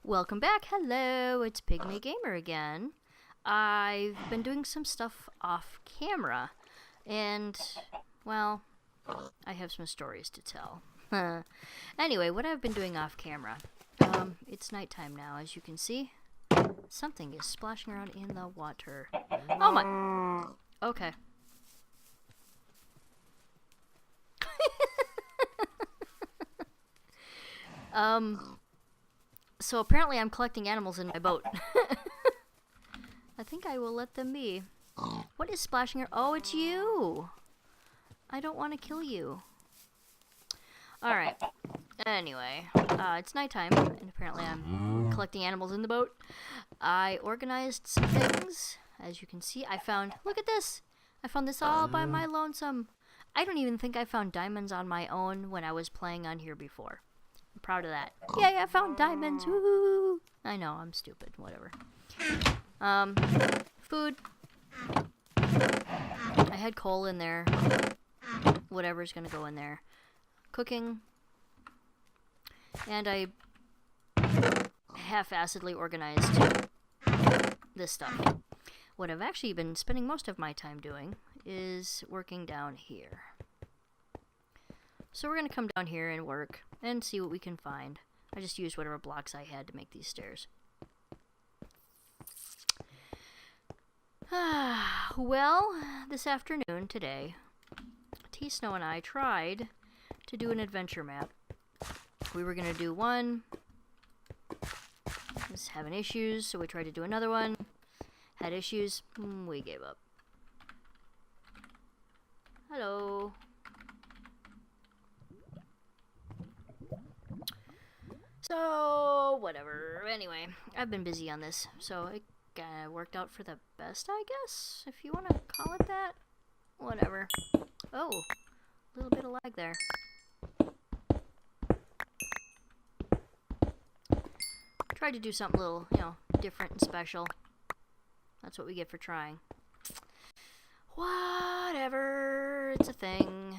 Welcome back. Hello, it's Pygmy Gamer again. I've been doing some stuff off camera, and, well, I have some stories to tell. Anyway, what I've been doing off camera. It's nighttime now, as you can see. Something is splashing around in the water. Oh my... Okay. So apparently I'm collecting animals in my boat. I think I will let them be. What is splashing here? Oh, it's you! I don't want to kill you. Alright. Anyway, it's nighttime, and apparently I'm collecting animals in the boat. I organized some things. As you can see, I found... Look at this! I found this all by my lonesome. I don't even think I found diamonds on my own when I was playing on here before. I'm proud of that. Yay, I found diamonds! Woo! I know, I'm stupid. Whatever. Food. I had coal in there. Whatever's gonna go in there. Cooking. And I half-assedly organized this stuff. What I've actually been spending most of my time doing is working down here. So we're going to come down here and work and see what we can find. I just used whatever blocks I had to make these stairs. Well, this afternoon, today, T-Snow and I tried to do an adventure map. We were going to do one. Was having issues, so we tried to do another one. Had issues. We gave up. Hello. So, whatever. Anyway, I've been busy on this, so it worked out for the best, I guess, if you want to call it that. Whatever. Oh, a little bit of lag there. Tried to do something a little, different and special. That's what we get for trying. Whatever, it's a thing.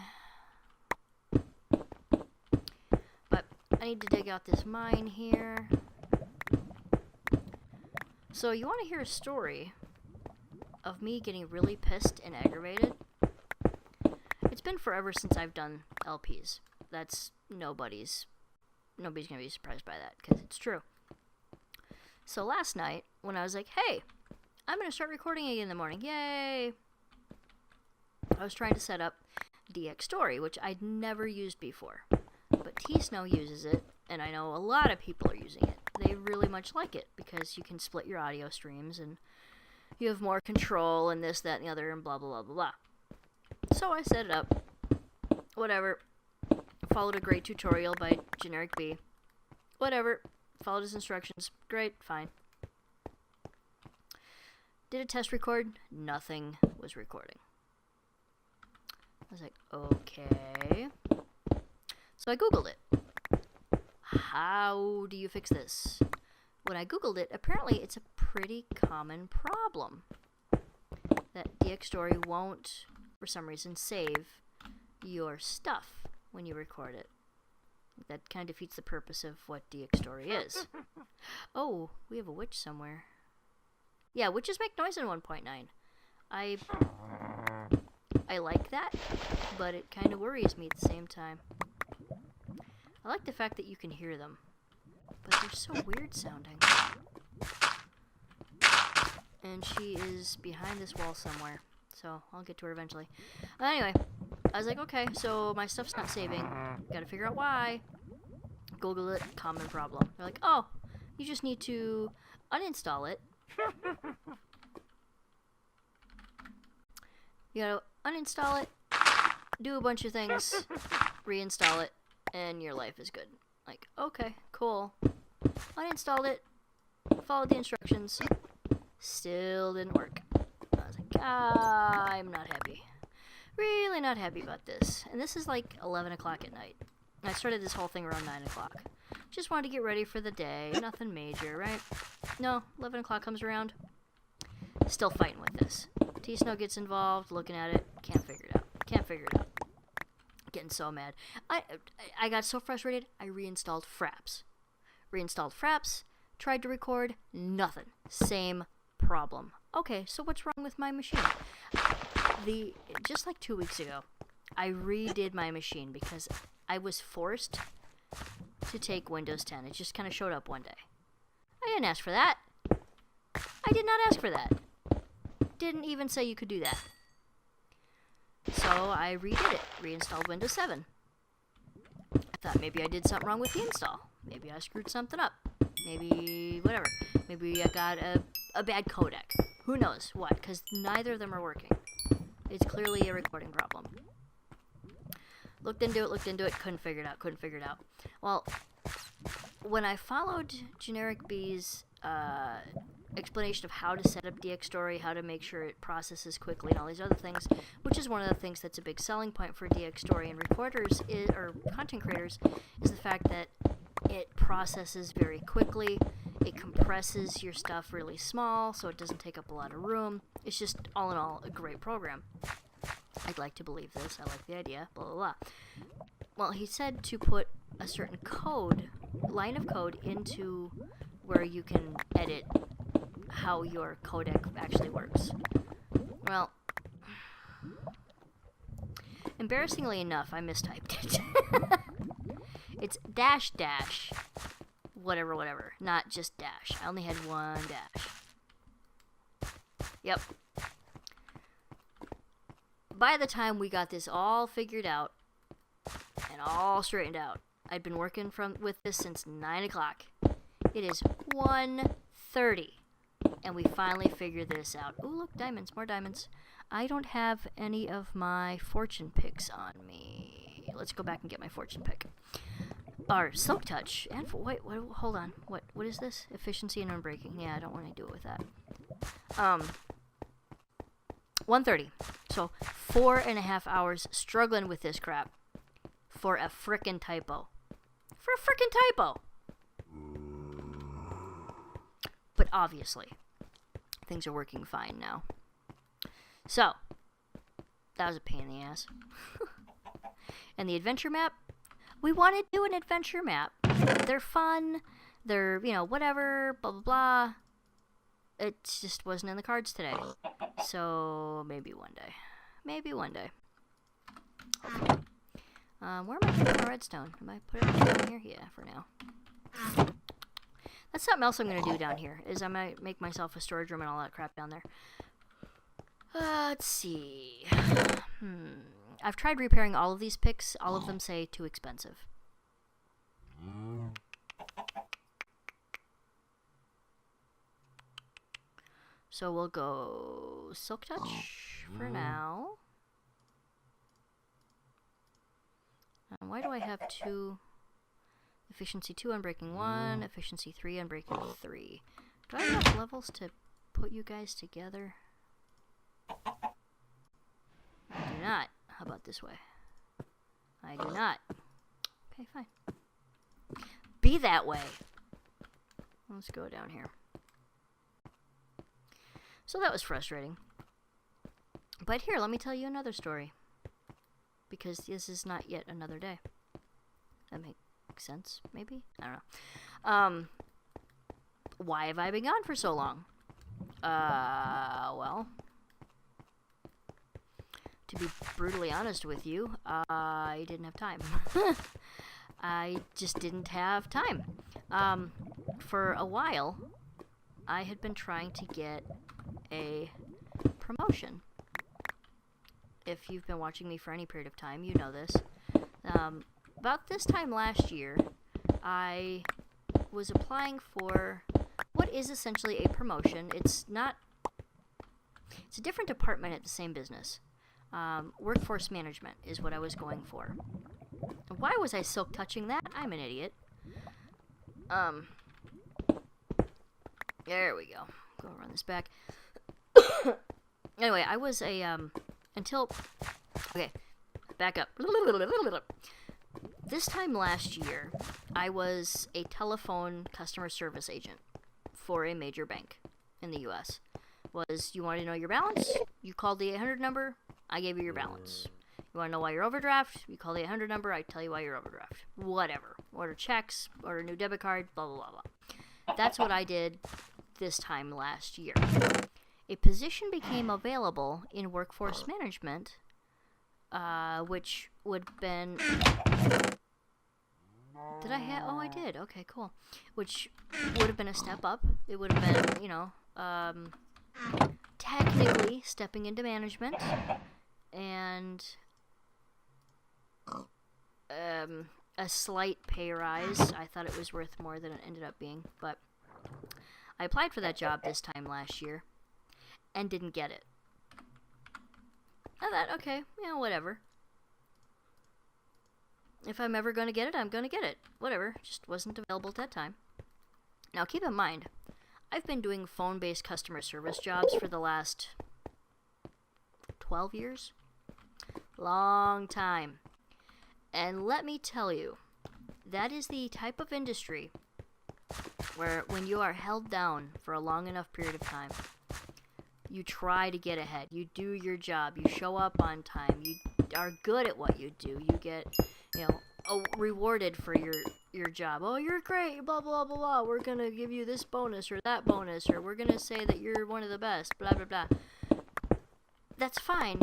But I need to dig out this mine here. So you want to hear a story of me getting really pissed and aggravated? It's been forever since I've done LPs. That's nobody's gonna be surprised by that, because it's true. So last night, when I was like, hey, I'm going to start recording again in the morning, yay! I was trying to set up DX Story, which I'd never used before. But T-Snow uses it, and I know a lot of people are using it. They really much like it, because you can split your audio streams, and you have more control, and this, that, and the other, and blah, blah, blah, blah, blah. So I set it up. Whatever. Followed a great tutorial by Generic B. Whatever. Followed his instructions. Great, fine. Did a test record. Nothing was recording. I was like, okay. So I Googled it. How do you fix this? When I Googled it, apparently it's a pretty common problem. That DX Story won't, for some reason, save your stuff when you record it. That kind of defeats the purpose of what DX Story is. Oh, we have a witch somewhere. Yeah, witches make noise in 1.9. I like that, but it kind of worries me at the same time. I like the fact that you can hear them, but they're so weird sounding. And she is behind this wall somewhere, so I'll get to her eventually. Anyway, I was like, okay, so my stuff's not saving. Gotta figure out why. Google it, common problem. They're like, oh, you just need to uninstall it. You gotta uninstall it, do a bunch of things, reinstall it, and your life is good. Like, okay, cool. Uninstalled it, followed the instructions, still didn't work. I was like, I'm not happy. Really not happy about this. And this is like 11 o'clock at night. I started this whole thing around 9 o'clock. Just wanted to get ready for the day. Nothing major, right? No, 11 o'clock comes around. Still fighting with this. T-Snow gets involved, looking at it. Can't figure it out. Can't figure it out. Getting so mad. I got so frustrated, I reinstalled Fraps. Reinstalled Fraps, Tried to record, nothing. Same problem. Okay, so what's wrong with my machine? Just like 2 weeks ago, I redid my machine because I was forced to take Windows 10. It just kind of showed up one day. I didn't ask for that. I did not ask for that. Didn't even say you could do that. So I redid it. Reinstalled Windows 7. I thought maybe I did something wrong with the install. Maybe I screwed something up. Maybe whatever. Maybe I got a bad codec. Who knows what? Because neither of them are working. It's clearly a recording problem. Looked into it, couldn't figure it out. Well, when I followed Generic B's explanation of how to set up DxStory, how to make sure it processes quickly, and all these other things, which is one of the things that's a big selling point for DxStory and recorders or content creators, is the fact that it processes very quickly. It compresses your stuff really small, so it doesn't take up a lot of room. It's just, all in all, a great program. I'd like to believe this. I like the idea. Blah, blah, blah. Well, he said to put a certain line of code into where you can edit how your codec actually works. Well, embarrassingly enough, I mistyped it. It's dash, whatever, not just dash. I only had one dash. Yep. By the time we got this all figured out and all straightened out, I'd been working with this since 9 o'clock. It is 1:30, and we finally figured this out. Ooh, look, diamonds, more diamonds. I don't have any of my fortune picks on me. Let's go back and get my fortune pick. Our Silk Touch, and wait, hold on. What is this? Efficiency and unbreaking. Yeah, I don't want to do it with that. 1:30. So 4.5 hours struggling with this crap for a frickin' typo. But obviously, things are working fine now. So, that was a pain in the ass. And the adventure map? We want to do an adventure map. They're fun. They're, whatever, blah, blah, blah. It just wasn't in the cards today. So, maybe one day. Okay. Where am I putting my redstone? Am I putting it down here? Yeah, for now. That's something else I'm going to do down here, is I might make myself a storage room and all that crap down there. Let's see. I've tried repairing all of these picks. All of them say too expensive. So we'll go Silk Touch for now. Why do I have two? Efficiency 2 Unbreaking 1, Efficiency 3 Unbreaking 3. Do I have enough levels to put you guys together? I do not. How about this way? I do not. Okay, fine. Be that way. Let's go down here. So that was frustrating. But here, let me tell you another story. Because this is not yet another day. That makes sense, maybe? I don't know. Why have I been gone for so long? Well, to be brutally honest with you, I didn't have time. I just didn't have time. For a while, I had been trying to get a promotion. If you've been watching me for any period of time, you know this. About this time last year, I was applying for what is essentially a promotion. It's a different department at the same business. Workforce management is what I was going for. Why was I silk touching that? I'm an idiot. There we go. Go run this back. Anyway, I was okay, back up. This time last year, I was a telephone customer service agent for a major bank in the U.S. You wanted to know your balance? You called the 800 number, I gave you your balance. You want to know why you're overdraft? You call the 800 number, I tell you why you're overdraft. Whatever. Order checks, order a new debit card, blah, blah, blah, blah. that's what I did this time last year. A position became available in workforce management, which would have been... Did I have... Oh, I did. Okay, cool. Which would have been a step up. It would have been, technically stepping into management. And a slight pay rise. I thought it was worth more than it ended up being. But I applied for that job this time last year and didn't get it. I thought, okay, whatever. If I'm ever going to get it, I'm going to get it. Whatever. Just wasn't available at that time. Now, keep in mind, I've been doing phone-based customer service jobs for the last 12 years. Long time. And let me tell you, that is the type of industry where when you are held down for a long enough period of time, you try to get ahead. You do your job. You show up on time. You are good at what you do. You get, rewarded for your job. Oh, you're great, blah, blah, blah, blah. We're going to give you this bonus or that bonus, or we're going to say that you're one of the best, blah, blah, blah. That's fine,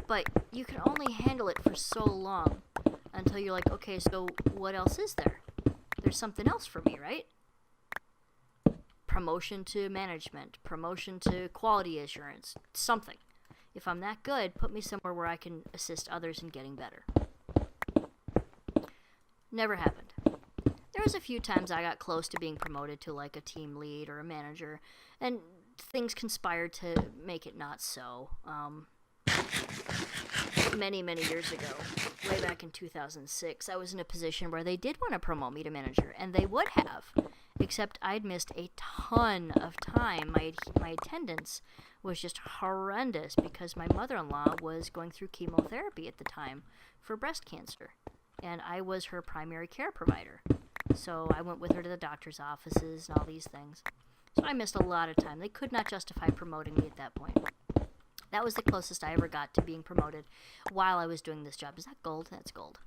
but you can only handle it for so long until you're like, okay, so what else is there? There's something else for me, right? Promotion to management, promotion to quality assurance, something. If I'm that good, put me somewhere where I can assist others in getting better. Never happened. There was a few times I got close to being promoted to like a team lead or a manager, and things conspired to make it not so. Many years ago, way back in 2006, I was in a position where they did want to promote me to manager, and they would have, except I'd missed a ton of time. My attendance was just horrendous because my mother-in-law was going through chemotherapy at the time for breast cancer, and I was her primary care provider. So I went with her to the doctor's offices and all these things. So I missed a lot of time. They could not justify promoting me at that point. That was the closest I ever got to being promoted while I was doing this job. Is that gold? That's gold.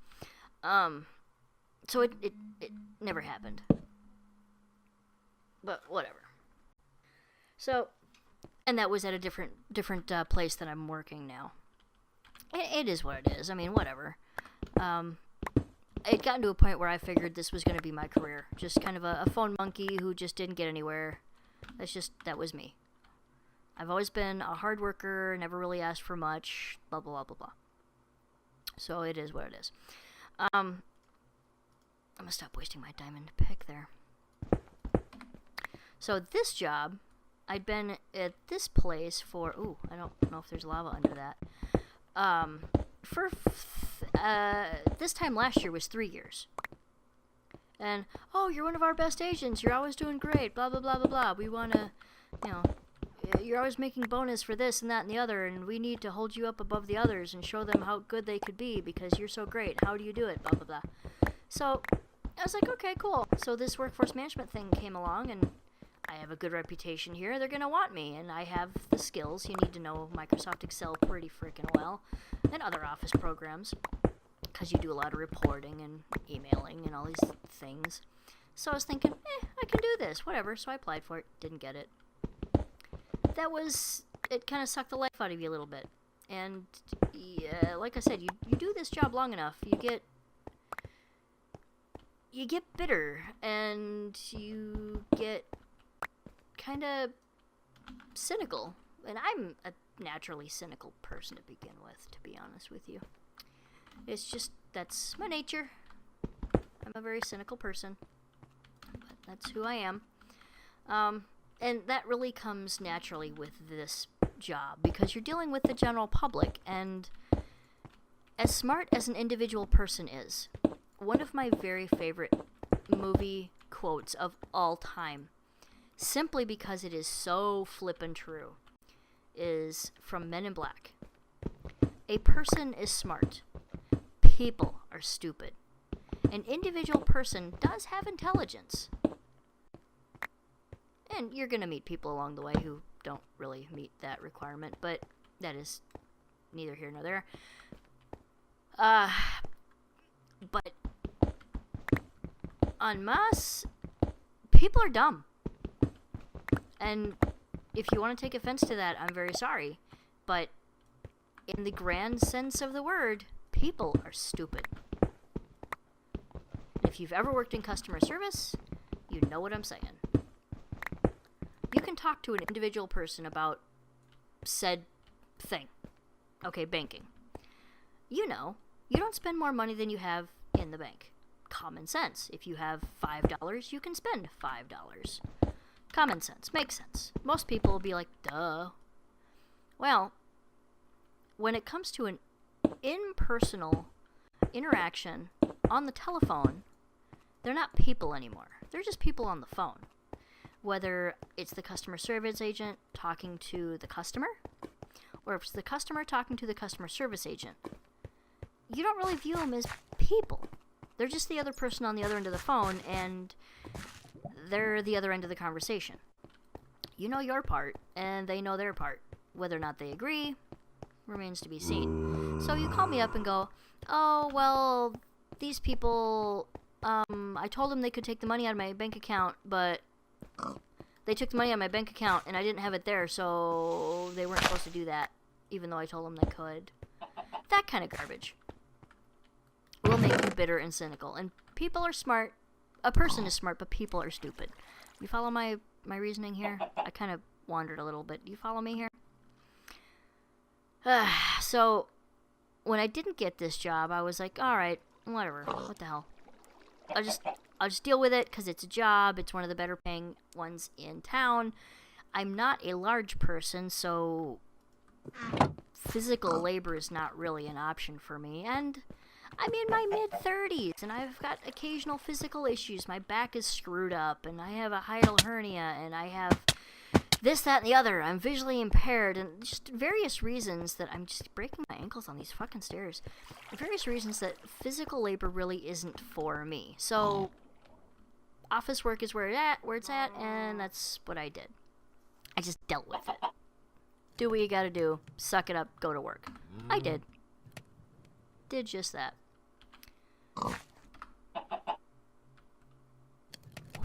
So it never happened. But whatever. So, and that was at a different place that I'm working now. It is what it is. I mean, whatever. It gotten to a point where I figured this was going to be my career. Just kind of a phone monkey who just didn't get anywhere. That was me. I've always been a hard worker, never really asked for much, blah, blah, blah, blah, blah. So it is what it is. I'm going to stop wasting my diamond pick there. So this job, I'd been at this place for, I don't know if there's lava under that. This time last year was 3 years. And, you're one of our best agents, you're always doing great, blah, blah, blah, blah, blah. We want to, you're always making bonus for this and that and the other, and we need to hold you up above the others and show them how good they could be because you're so great. How do you do it? Blah, blah, blah. So I was like, okay, cool. So this workforce management thing came along, and I have a good reputation here. They're going to want me, and I have the skills. You need to know Microsoft Excel pretty freaking well, and other Office programs, because you do a lot of reporting and emailing and all these things. So I was thinking, I can do this, whatever. So I applied for it, didn't get it. It kind of sucked the life out of you a little bit. And, yeah, like I said, you do this job long enough, you get bitter, and you get kind of cynical. And I'm a naturally cynical person to begin with, to be honest with you. It's just, that's my nature. I'm a very cynical person. But that's who I am. And that really comes naturally with this job, because you're dealing with the general public, and as smart as an individual person is, one of my very favorite movie quotes of all time, simply because it is so flippin' true, is from Men in Black. A person is smart. People are stupid. An individual person does have intelligence. And you're going to meet people along the way who don't really meet that requirement, but that is neither here nor there. But en masse, People are dumb. And if you want to take offense to that, I'm very sorry. But in the grand sense of the word, people are stupid. If you've ever worked in customer service, you know what I'm saying. You can talk to an individual person about said thing. Okay, banking. You know, you don't spend more money than you have in the bank. Common sense. If you have $5, you can spend $5. Common sense. Makes sense. Most people will be like, duh. Well, when it comes to an impersonal interaction on the telephone, they're not people anymore. They're just people on the phone. Whether it's the customer service agent talking to the customer, or if it's the customer talking to the customer service agent, you don't really view them as people. They're just the other person on the other end of the phone, and they're the other end of the conversation. You know your part, and they know their part. Whether or not they agree remains to be seen. So you call me up and go, oh, well, these people, I told them they could take the money out of my bank account, but they took the money out of my bank account, and I didn't have it there, so they weren't supposed to do that, even though I told them they could. That kind of garbage will make you bitter and cynical. And people are smart. A person is smart, but people are stupid. You follow my reasoning here? I kind of wandered a little bit. Do you follow me here? So, when I didn't get this job, I was like, alright, whatever. What the hell? I'll just deal with it, because it's a job. It's one of the better paying ones in town. I'm not a large person, so physical labor is not really an option for me. And I'm in my mid-30s, and I've got occasional physical issues. My back is screwed up, and I have a hiatal hernia, and I have this, that, and the other. I'm visually impaired, and just various reasons that I'm just breaking my ankles on these fucking stairs. Various reasons that physical labor really isn't for me. So, office work is where it's at, and that's what I did. I just dealt with it. Do what you gotta do. Suck it up. Go to work. I did. Did just that. What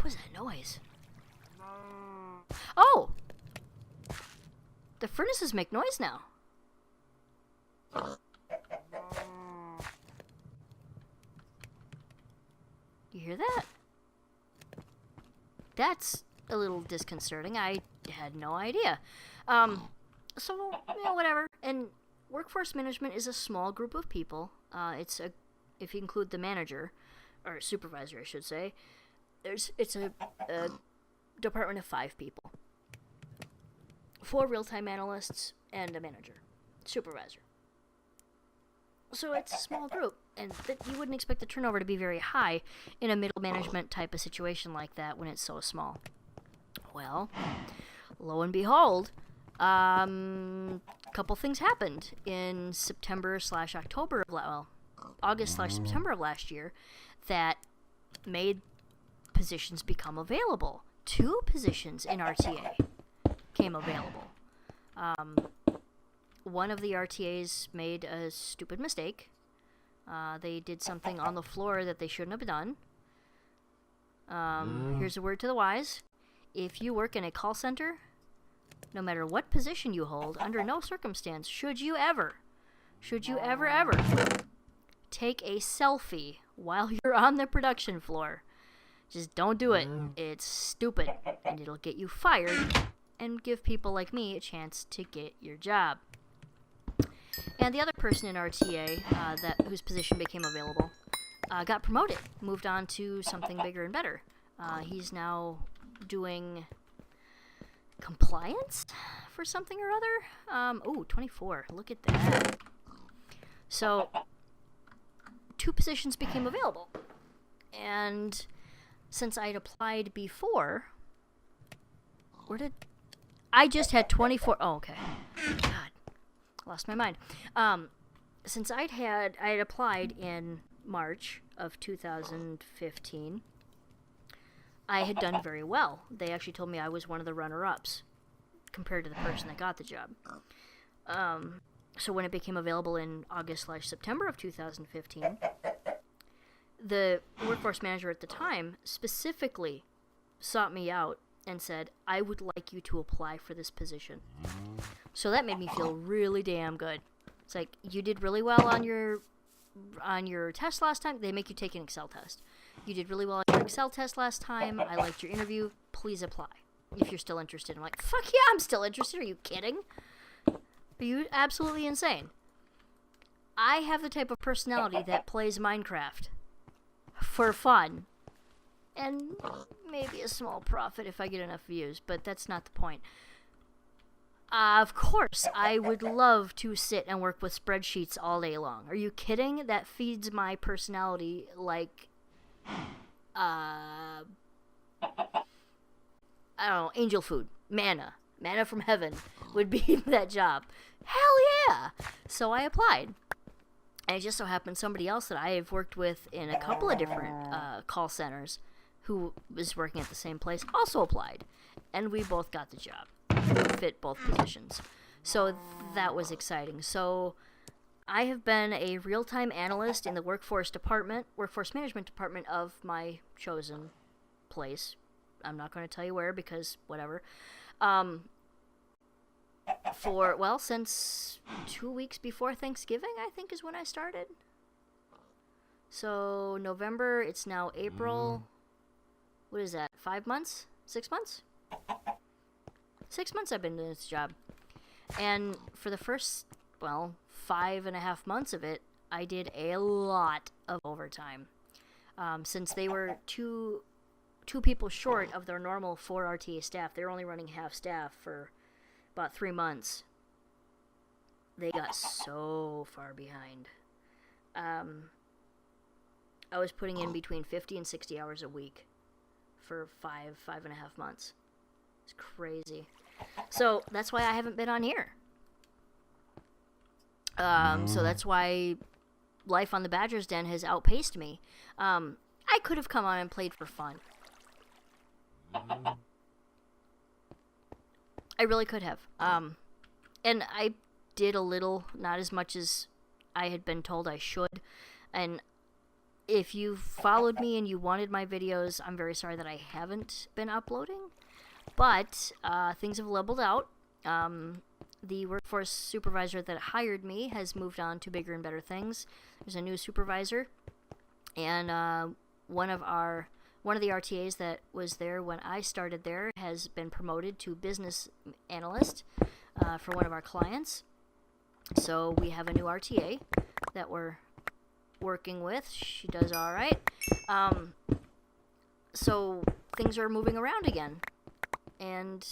was that noise? Oh! The furnaces make noise now. You hear that? That's a little disconcerting. I had no idea. So, whatever. And workforce management is a small group of people. If you include the manager, or supervisor, I should say, it's a department of 5 people. 4 real-time analysts and a manager, supervisor. So it's a small group, and you wouldn't expect the turnover to be very high in a middle management type of situation like that when it's so small. Well, lo and behold, couple things happened in August/September of last year that made positions become available. 2 positions in RTA came available. One of the RTAs made a stupid mistake. They did something on the floor that they shouldn't have done. Here's a word to the wise. If you work in a call center, no matter what position you hold, under no circumstance should you ever take a selfie while you're on the production floor. Just don't do it. It's stupid, and it'll get you fired and give people like me a chance to get your job. And the other person in RTA, whose position became available, got promoted, moved on to something bigger and better. He's now doing compliance for something or other. 24. Look at that. So, 2 positions became available. And since I'd applied before, I just had 24. Oh, okay. God, lost my mind. Since I had applied in March of 2015, I had done very well. They actually told me I was one of the runner-ups compared to the person that got the job. So when it became available in August/September of 2015, the workforce manager at the time specifically sought me out and said, I would like you to apply for this position. So that made me feel really damn good. It's like, you did really well on your test last time. They make you take an Excel test. You did really well on your Excel test last time. I liked your interview. Please apply if you're still interested. I'm like, fuck yeah, I'm still interested. Are you kidding? Are you absolutely insane? I have the type of personality that plays Minecraft for fun. And maybe a small profit if I get enough views, but that's not the point. Of course, I would love to sit and work with spreadsheets all day long. Are you kidding? That feeds my personality like, I don't know, angel food. Manna. Manna from heaven would be that job. Hell yeah! So I applied. And it just so happened somebody else that I have worked with in a couple of different call centers who was working at the same place also applied. And we both got the job. Fit both positions. So that was exciting. So I have been a real-time analyst in the workforce management department of my chosen place. I'm not going to tell you where because whatever. Since 2 weeks before Thanksgiving, I think is when I started. So November, it's now April. What is that? 5 months? 6 months? 6 months I've been doing this job. And for the first, 5.5 months of it, I did a lot of overtime. Since they were two people short of their normal 4 RTA staff, they were only running half staff for about 3 months. They got so far behind. I was putting in between 50 and 60 hours a week for 5.5 months. It's crazy. So that's why I haven't been on here. So that's why life on the Badger's Den has outpaced me. I could have come on and played for fun. I really could have. And I did a little, not as much as I had been told I should. And if you followed me and you wanted my videos, I'm very sorry that I haven't been uploading. But things have leveled out. The workforce supervisor that hired me has moved on to bigger and better things. There's a new supervisor. And one of the RTAs that was there when I started there has been promoted to business analyst for one of our clients. So we have a new RTA that we're working with. She does all right. So things are moving around again. And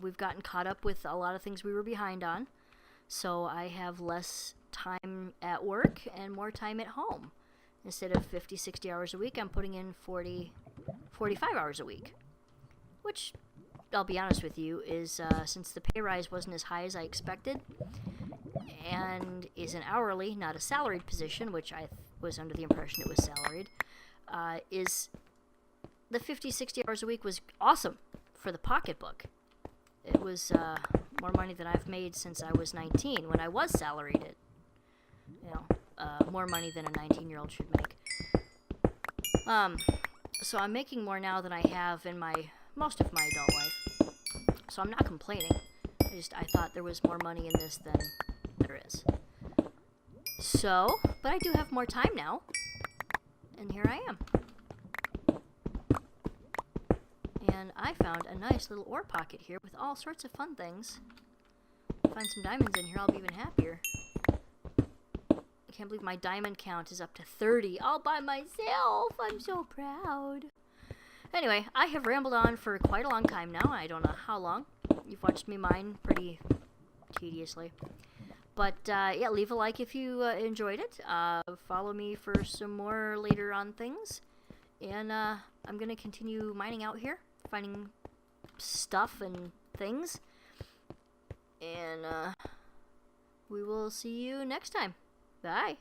we've gotten caught up with a lot of things we were behind on. So I have less time at work and more time at home. Instead of 50, 60 hours a week, I'm putting in 40, 45 hours a week. Which, I'll be honest with you, is since the pay rise wasn't as high as I expected, and is an hourly, not a salaried position, which I was under the impression it was salaried, is the 50, 60 hours a week was awesome for the pocketbook. It was more money than I've made since I was 19 when I was salaried. More money than a 19-year-old should make. So I'm making more now than I have in most of my adult life. So I'm not complaining. I thought there was more money in this than there is. So, but I do have more time now. And here I am. And I found a nice little ore pocket here with all sorts of fun things. Find some diamonds in here, I'll be even happier. I can't believe my diamond count is up to 30 all by myself. I'm so proud. Anyway, I have rambled on for quite a long time now. I don't know how long. You've watched me mine pretty tediously. But, yeah, leave a like if you enjoyed it. Follow me for some more later on things. And I'm going to continue mining out here, finding stuff and things. And we will see you next time. Bye.